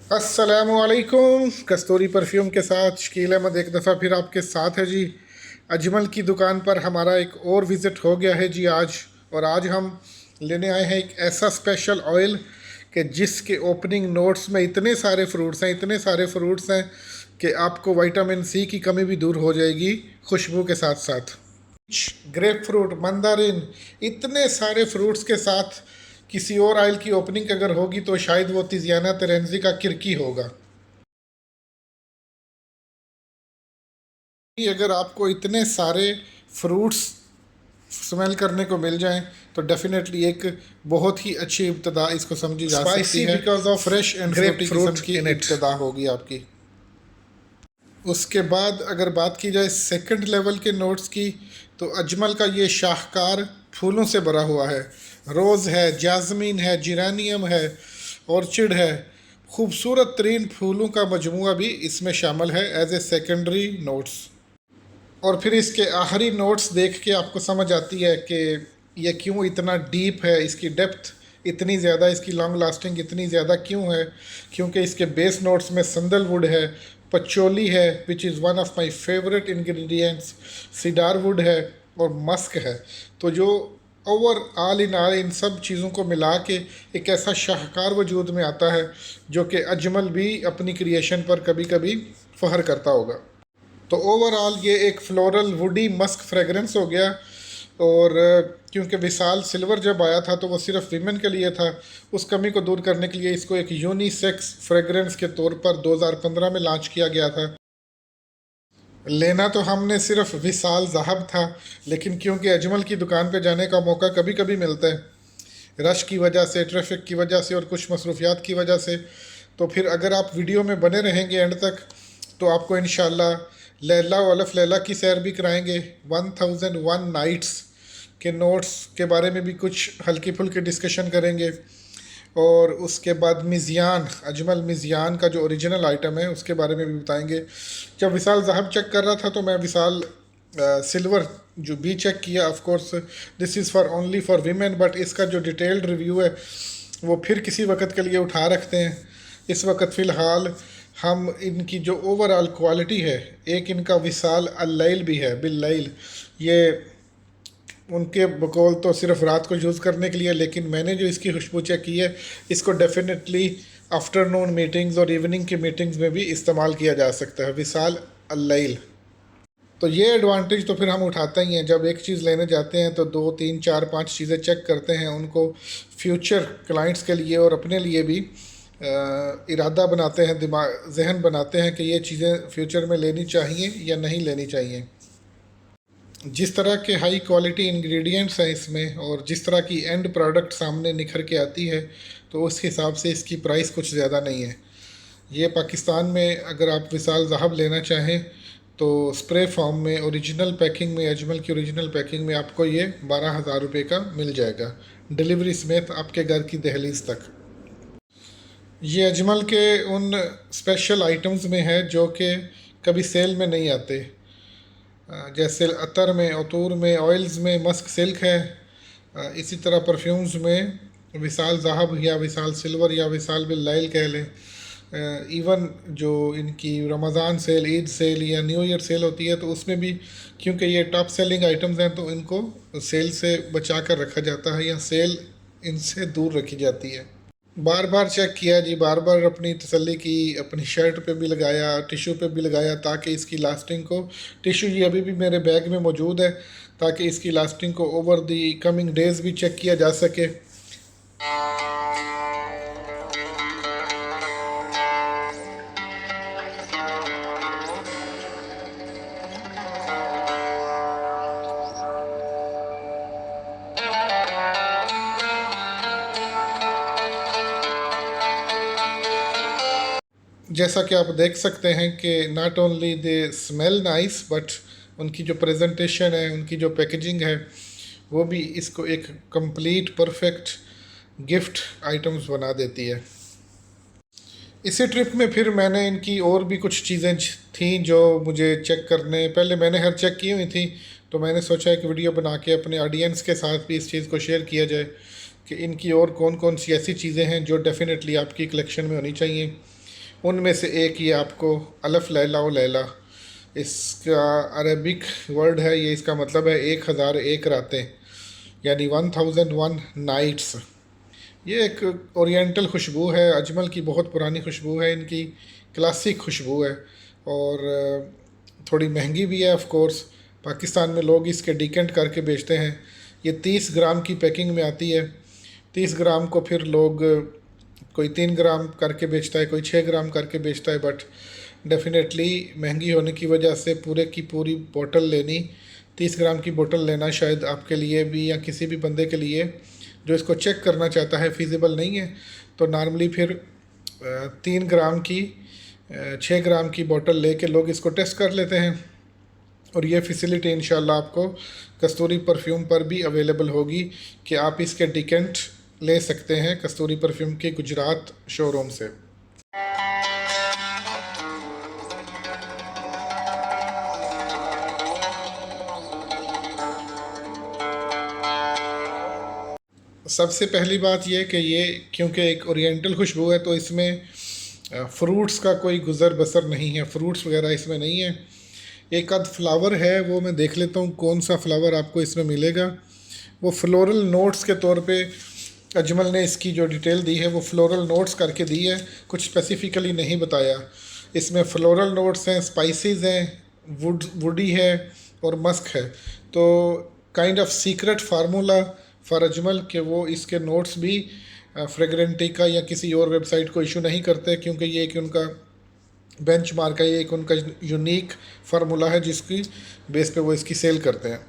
अस्सलामुअलैकुम। कस्तूरी परफ्यूम के साथ शकील अहमद एक दफ़ा फिर आपके साथ है जी। अजमल की दुकान पर हमारा एक और विज़िट हो गया है जी आज। और आज हम लेने आए हैं एक ऐसा स्पेशल ऑयल कि जिसके ओपनिंग नोट्स में इतने सारे फ्रूट्स हैं कि आपको विटामिन सी की कमी भी दूर हो जाएगी खुशबू के साथ साथ। ग्रेप फ्रूट, मंदारिन, इतने सारे फ्रूट्स के साथ किसी और ऑयल की ओपनिंग अगर होगी तो शायद वो तिजियाना तेरेंजी का किरकी होगा। अगर आपको इतने सारे फ्रूट्स स्मेल करने को मिल जाएं तो डेफिनेटली एक बहुत ही अच्छी इब्तदा इसको समझी जा सकती है। Because of fresh and grep fruit की इब्तदा होगी आपकी। उसके बाद अगर बात की जाए सेकंड लेवल के नोट्स की तो अजमल का ये शाहकार फूलों से भरा हुआ है। रोज़ है, जाजमीन है, जिरानियम है, ऑर्चिड है। खूबसूरत तरीन फूलों का मजमूआ भी इसमें शामिल है एज ए सेकेंडरी नोट्स। और फिर इसके आखिरी नोट्स देख के आपको समझ आती है कि ये क्यों इतना डीप है, इसकी डेप्थ इतनी ज़्यादा, इसकी लॉन्ग लास्टिंग इतनी ज़्यादा क्यों है। क्योंकि इसके बेस नोट्स में संदलवुड है, पचोली है which is one of my favourite ingredients, cedarwood है और मस्क है। तो जो ओवरऑल इन सब चीज़ों को मिला के एक ऐसा शाहकार वजूद में आता है जो कि अजमल भी अपनी क्रिएशन पर कभी कभी फ़ख्र करता होगा। तो ओवरऑल ये एक फ्लोरल वुडी मस्क फ्रेगरेंस हो गया। और क्योंकि विशाल सिल्वर जब आया था तो वो सिर्फ वीमेन के लिए था, उस कमी को दूर करने के लिए इसको एक यूनिसेक्स फ्रेगरेंस के तौर पर 2015 में लॉन्च किया गया था। लेना तो हमने सिर्फ विशाल ज़हब था, लेकिन क्योंकि अजमल की दुकान पे जाने का मौका कभी कभी मिलता है, रश की वजह से, ट्रैफिक की वजह से और कुछ मसरूफियात की वजह से, तो फिर अगर आप वीडियो में बने रहेंगे एंड तक तो आपको इंशाल्लाह लैला वलफ लैला की सैर भी कराएंगे। 1001 नाइट्स के नोट्स के बारे में भी कुछ हल्की फुल्की डिस्कशन करेंगे। और उसके बाद मिज़ियान, अजमल मिज़ियान का जो ओरिजिनल आइटम है उसके बारे में भी बताएंगे। जब विशाल ज़हब चेक कर रहा था तो मैं विशाल सिल्वर जो भी चेक किया। Of course this is for only for women, but इसका जो डिटेल्ड रिव्यू है वो फिर किसी वक्त के लिए उठा रखते हैं। इस वक्त फ़िलहाल हम इनकी जो ओवरऑल क्वालिटी है, एक इनका विशाल अल्लैल भी है, बिल्लैल, ये उनके बकौल तो सिर्फ रात को यूज़ करने के लिए, लेकिन मैंने जो इसकी खुशबू चेक की है इसको डेफिनेटली आफ्टरनून मीटिंग्स और इवनिंग की मीटिंग्स में भी इस्तेमाल किया जा सकता है, विशाल अल्लैल। तो ये एडवांटेज तो फिर हम उठाते ही हैं। जब एक चीज़ लेने जाते हैं तो 2 3 4 5 चीज़ें चेक करते हैं, उनको फ्यूचर क्लाइंट्स के लिए और अपने लिए भी इरादा बनाते हैं, दिमाग जहन बनाते हैं कि ये चीज़ें फ्यूचर में लेनी चाहिए या नहीं लेनी चाहिए। जिस तरह के हाई क्वालिटी इंग्रेडिएंट्स हैं इसमें और जिस तरह की एंड प्रोडक्ट सामने निखर के आती है तो उस हिसाब से इसकी प्राइस कुछ ज़्यादा नहीं है। ये पाकिस्तान में अगर आप विशाल ज़हब लेना चाहें तो स्प्रे फॉर्म में ओरिजिनल पैकिंग में, अजमल की ओरिजिनल पैकिंग में आपको ये 12,000 रुपये का मिल जाएगा, डिलीवरी समेत आपके घर की दहलीज तक। ये अजमल के उन स्पेशल आइटम्स में है जो कि कभी सेल में नहीं आते, जैसे अतर में, अतूर में, ऑयल्स में मस्क सिल्क है। इसी तरह परफ्यूम्स में विशाल ज़हब या विशाल सिल्वर या विशाल बिल्लैल कह लें। इवन जो इनकी रमज़ान सेल, ईद सेल या न्यू ईयर सेल होती है तो उसमें भी क्योंकि ये टॉप सेलिंग आइटम्स हैं तो इनको सेल से बचा कर रखा जाता है या सेल इनसे दूर रखी जाती है। बार बार चेक किया जी, बार बार अपनी तसल्ली की, अपनी शर्ट पे भी लगाया, टिशू पे भी लगाया ताकि इसकी लास्टिंग को, टिशू ये अभी भी मेरे बैग में मौजूद है ताकि इसकी लास्टिंग को ओवर दी कमिंग डेज़ भी चेक किया जा सके। जैसा कि आप देख सकते हैं कि not only they smell nice but उनकी जो प्रेजेंटेशन है, उनकी जो पैकेजिंग है वो भी इसको एक कंप्लीट परफेक्ट गिफ्ट आइटम्स बना देती है। इसी ट्रिप में फिर मैंने इनकी और भी कुछ चीज़ें थी जो मुझे चेक करने, पहले मैंने हर चेक की हुई थी तो मैंने सोचा एक वीडियो बना के अपने ऑडियंस के साथ भी इस चीज़ को शेयर किया जाए कि इनकी और कौन कौन सी ऐसी चीज़ें हैं जो डेफिनेटली आपकी कलेक्शन में होनी चाहिए। उनमें से एक ये आपको अलफ लैला व लैला, इसका अरबिक वर्ड है, ये इसका मतलब है 1001 रातें, यानी 1001 नाइट्स। ये एक ओरिएंटल खुशबू है, अजमल की बहुत पुरानी खुशबू है, इनकी क्लासिक खुशबू है और थोड़ी महंगी भी है ऑफ कोर्स। पाकिस्तान में लोग इसके डिकेंट करके बेचते हैं। ये 30 ग्राम की पैकिंग में आती है। 30 ग्राम को फिर लोग कोई 3 ग्राम करके बेचता है, कोई 6 ग्राम करके बेचता है, बट डेफिनेटली महंगी होने की वजह से पूरे की पूरी बोतल लेनी, 30 ग्राम की बोतल लेना शायद आपके लिए भी या किसी भी बंदे के लिए जो इसको चेक करना चाहता है फ़ीज़िबल नहीं है। तो नॉर्मली फिर 3 ग्राम की 6 ग्राम की बोतल लेके लोग इसको टेस्ट कर लेते हैं। और ये फैसिलिटी इंशाल्लाह आपको कस्तूरी परफ्यूम पर भी अवेलेबल होगी कि आप इसके डिकेंट ले सकते हैं कस्तूरी परफ्यूम के गुजरात शोरूम से। सबसे पहली बात ये कि ये क्योंकि एक ओरिएंटल खुशबू है तो इसमें फ्रूट्स का कोई गुज़र बसर नहीं है, फ्रूट्स वगैरह इसमें नहीं है। एक आध फ्लावर है, वो मैं देख लेता हूँ कौन सा फ्लावर आपको इसमें मिलेगा। वो फ्लोरल नोट्स के तौर पे अजमल ने इसकी जो डिटेल दी है वो फ्लोरल नोट्स करके दी है, कुछ स्पेसिफिकली नहीं बताया। इसमें फ्लोरल नोट्स हैं, स्पाइसेस हैं, वुडी है और मस्क है। तो kind of secret formula for Ajmal कि वो इसके नोट्स भी फ्रेगरेंटिका या किसी और वेबसाइट को इशू नहीं करते, क्योंकि ये एक उनका बेंचमार्क है, ये एक उनका यूनिक फार्मूला है जिसकी बेस पे वो इसकी सेल करते हैं।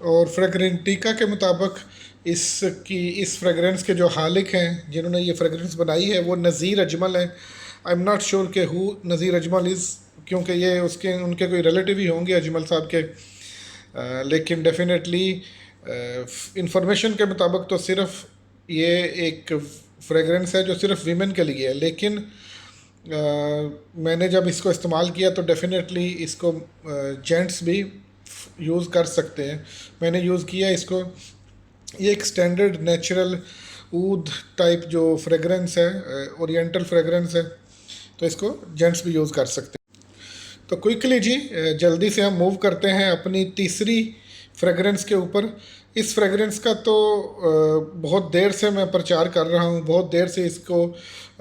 और फ्रेगरेंटिका के मुताबिक इस फ्रेगरेंस के जो हालिक हैं जिन्होंने ये फ्रेगरेंस बनाई है वो नज़ीर अजमल है। आई एम नॉट श्योर कि हु नज़ीर अजमल इज़, क्योंकि ये उनके कोई रिलेटिव ही होंगे अजमल साहब के, लेकिन डेफिनेटली इंफॉर्मेशन के मुताबिक तो सिर्फ ये एक फ्रेगरेंस है जो सिर्फ वीमेन के लिए है। लेकिन मैंने जब इसको इस्तेमाल किया तो डेफिनेटली इसको जेंट्स भी यूज़ कर सकते हैं। मैंने यूज़ किया इसको, ये एक स्टैंडर्ड नेचुरल ऊद टाइप जो फ्रेगरेंस है, ओरिएंटल फ्रेगरेंस है, तो इसको जेंट्स भी यूज़ कर सकते हैं। तो क्विकली जी जल्दी से हम मूव करते हैं अपनी तीसरी फ्रेगरेंस के ऊपर। इस फ्रेगरेंस का तो बहुत देर से मैं प्रचार कर रहा हूँ, बहुत देर से इसको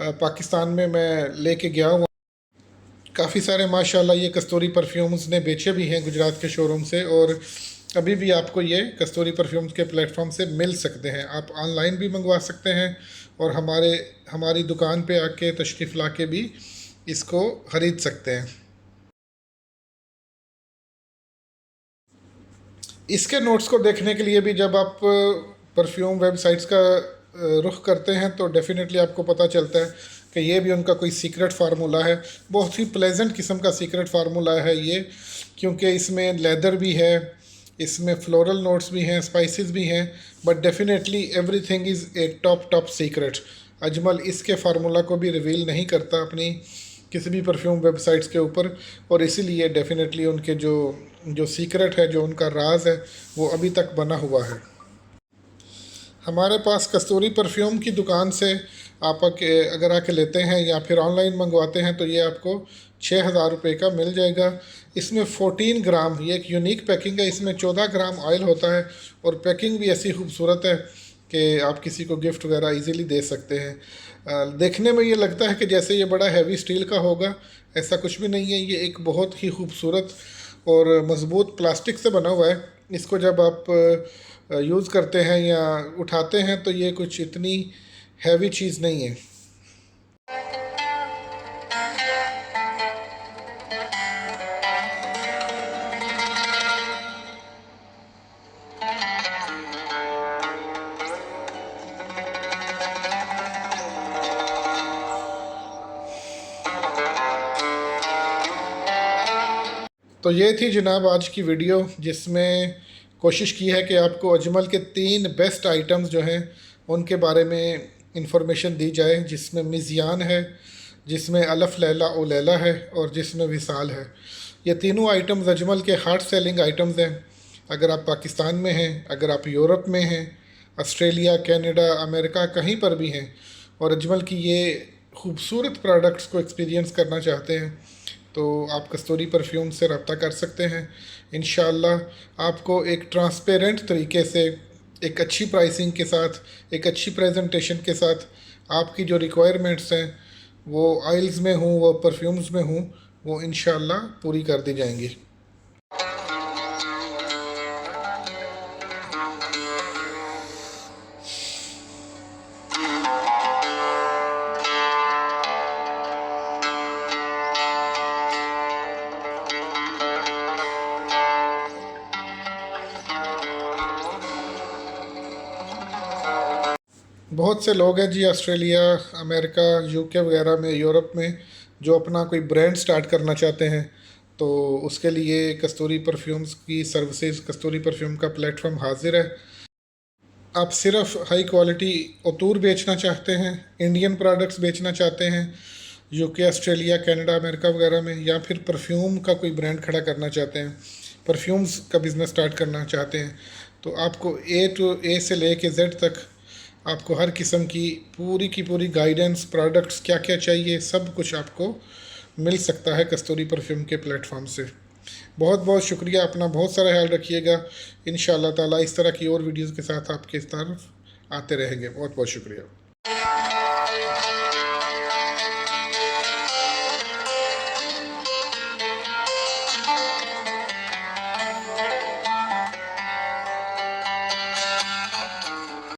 पाकिस्तान में मैं लेके गया हूँ। काफ़ी सारे माशाल्लाह ये कस्तूरी परफ्यूम्स ने बेचे भी हैं गुजरात के शोरूम से, और अभी भी आपको ये कस्तूरी परफ्यूम्स के प्लेटफॉर्म से मिल सकते हैं। आप ऑनलाइन भी मंगवा सकते हैं और हमारी दुकान पे आके तशरीफ़ ला के भी इसको ख़रीद सकते हैं। इसके नोट्स को देखने के लिए भी जब आप परफ्यूम वेबसाइट्स का रुख करते हैं तो डेफिनेटली आपको पता चलता है कि ये भी उनका कोई सीक्रेट फार्मूला है। बहुत ही प्लेजेंट किस्म का सीक्रेट फार्मूला है ये, क्योंकि इसमें लेदर भी है, इसमें फ्लोरल नोट्स भी हैं, स्पाइसेस भी हैं, but definitely everything is a top secret. Ajmal इसके फार्मूला को भी रिवील नहीं करता अपनी किसी भी परफ्यूम वेबसाइट्स के ऊपर, और इसीलिए डेफिनेटली उनके जो सीक्रेट है, जो उनका राज है, वो अभी तक बना हुआ है। हमारे पास कस्तूरी परफ्यूम की दुकान से आप अगर आके लेते हैं या फिर ऑनलाइन मंगवाते हैं तो ये आपको 6,000 रुपये का मिल जाएगा। इसमें 14 ग्राम, ये एक यूनिक पैकिंग है, इसमें 14 ग्राम ऑयल होता है और पैकिंग भी ऐसी खूबसूरत है कि आप किसी को गिफ्ट वगैरह इजीली दे सकते हैं। देखने में ये लगता है कि जैसे ये बड़ा हैवी स्टील का होगा, ऐसा कुछ भी नहीं है। ये एक बहुत ही खूबसूरत और मज़बूत प्लास्टिक से बना हुआ है। इसको जब आप यूज़ करते हैं या उठाते हैं तो ये कुछ इतनी हैवी चीज़ नहीं है। तो ये थी जनाब आज की वीडियो, जिसमें कोशिश की है कि आपको अजमल के 3 बेस्ट आइटम्स जो हैं उनके बारे में इंफॉर्मेशन दी जाए, जिसमें मिज़ियान है, जिसमें अलफ लैला ओ लैला है और जिसमें विसाल है। ये तीनों आइटम्स अजमल के हार्ड सेलिंग आइटम्स हैं। अगर आप पाकिस्तान में हैं, अगर आप यूरोप में हैं, ऑस्ट्रेलिया, कनाडा, अमेरिका, कहीं पर भी हैं और अजमल की ये खूबसूरत प्रोडक्ट्स को एक्सपीरियंस करना चाहते हैं तो आप कस्तूरी परफ्यूम से रब्ता कर सकते हैं। इंशाल्लाह आपको एक ट्रांसपेरेंट तरीके से, एक अच्छी प्राइसिंग के साथ, एक अच्छी प्रेजेंटेशन के साथ आपकी जो रिक्वायरमेंट्स हैं वो ऑयल्स में हों, वो परफ्यूम्स में हों, वो इंशाल्लाह पूरी कर दी जाएंगी। बहुत से लोग हैं जी ऑस्ट्रेलिया, अमेरिका, यूके वगैरह में, यूरोप में, जो अपना कोई ब्रांड स्टार्ट करना चाहते हैं। तो उसके लिए कस्तूरी परफ्यूम्स की सर्विसेज, कस्तूरी परफ्यूम का प्लेटफॉर्म हाजिर है। आप सिर्फ हाई क्वालिटी अतूर बेचना चाहते हैं, इंडियन प्रोडक्ट्स बेचना चाहते हैं यूके, ऑस्ट्रेलिया, कनाडा, अमेरिका वगैरह में, या फिर परफ्यूम का कोई ब्रांड खड़ा करना चाहते हैं, परफ्यूम्स का बिज़नेस स्टार्ट करना चाहते हैं, तो आपको ए से ले के जेड तक आपको हर किस्म की पूरी गाइडेंस, प्रोडक्ट्स क्या क्या चाहिए, सब कुछ आपको मिल सकता है कस्तूरी परफ्यूम के प्लेटफॉर्म से। बहुत बहुत शुक्रिया, अपना बहुत सारा ख्याल रखिएगा। इंशाअल्लाह ताला इस तरह की और वीडियोज़ के साथ आपके इस तरफ आते रहेंगे। बहुत बहुत शुक्रिया।